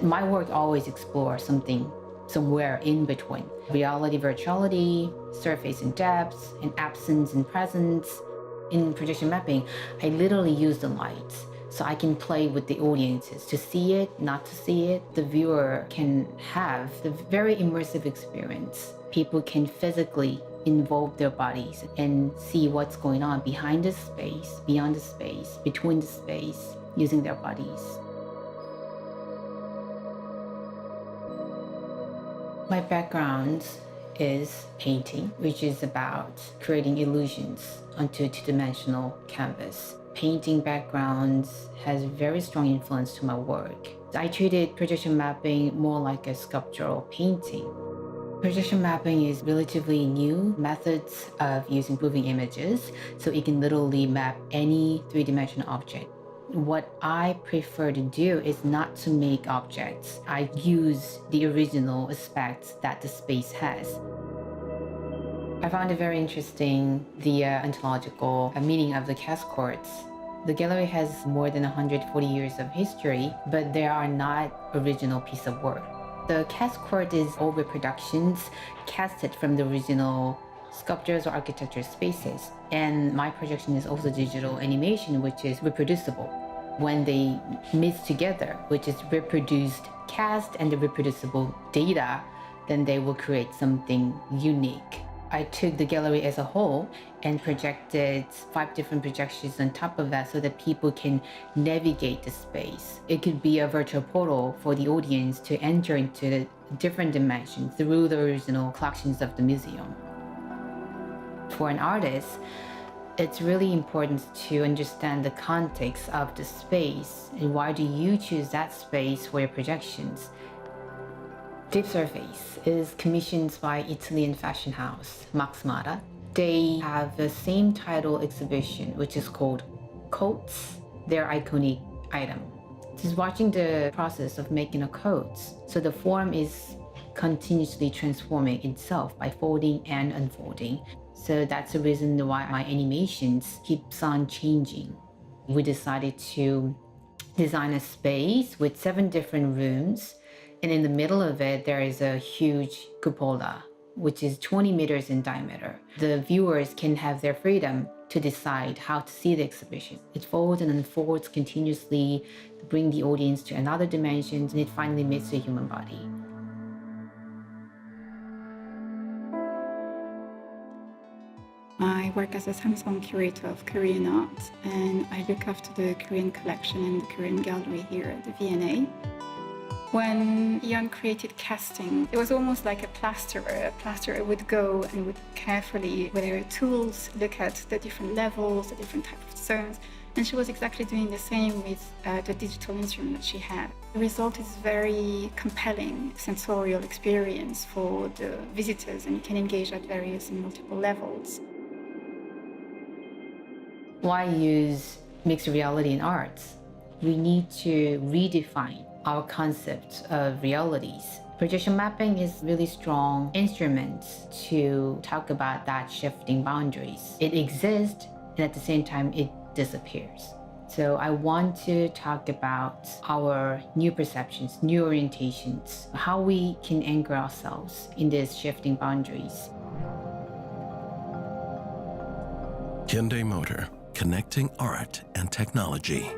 My work always explores something somewhere in between. Reality, virtuality, surface and depth, and absence and presence. In projection mapping, I literally use the lights so I can play with the audiences to see it, not to see it. The viewer can have the very immersive experience. People can physically involve their bodies and see what's going on behind the space, beyond the space, between the space, using their bodies. My background is painting, which is about creating illusions onto a two-dimensional canvas. Painting background has very strong influence to my work. I treated projection mapping more like a sculptural painting. Projection mapping is relatively new methods of using moving images, so it can literally map any three-dimensional object. What I prefer to do is not to make objects. I use the original aspects that the space has. I found it very interesting, the ontological meaning of the cast courts. The gallery has more than 140 years of history, but they are not original piece of work. The cast court is all reproductions casted from the original sculptures or architecture spaces. And my projection is also digital animation, which is reproducible. When they mix together, which is reproduced cast and the reproducible data, then they will create something unique. I took the gallery as a whole and projected 5 different projections on top of that so that people can navigate the space. It could be a virtual portal for the audience to enter into the different dimensions through the original collections of the museum. For an artist, it's really important to understand the context of the space and why do you choose that space for your projections. Deep Surface is commissioned by Italian fashion house MaxMara. They have the same title exhibition, which is called Coats, their iconic item. Just watching the process of making a coat, so the form is continuously transforming itself by folding and unfolding. So that's the reason why my animations keeps on changing. We decided to design a space with 7 different rooms, and in the middle of it, there is a huge cupola, which is 20 meters in diameter. The viewers can have their freedom to decide how to see the exhibition. It folds and unfolds continuously to bring the audience to another dimension, and it finally meets the human body. I work as a hands-on curator of Korean art, and I look after the Korean collection in the Korean gallery here at the V&A. When Yiyun created casting, it was almost like a plasterer. A plasterer would go and would carefully, with her tools, look at the different levels, the different types of zones, and she was exactly doing the same with the digital instrument that she had. The result is very compelling sensorial experience for the visitors, and you can engage at various and multiple levels. Why use mixed reality in arts? We need to redefine our concept of realities. Projection mapping is a really strong instrument to talk about that shifting boundaries. It exists, and at the same time, it disappears. So I want to talk about our new perceptions, new orientations, how we can anchor ourselves in these shifting boundaries. Hyundai Motor, connecting art and technology.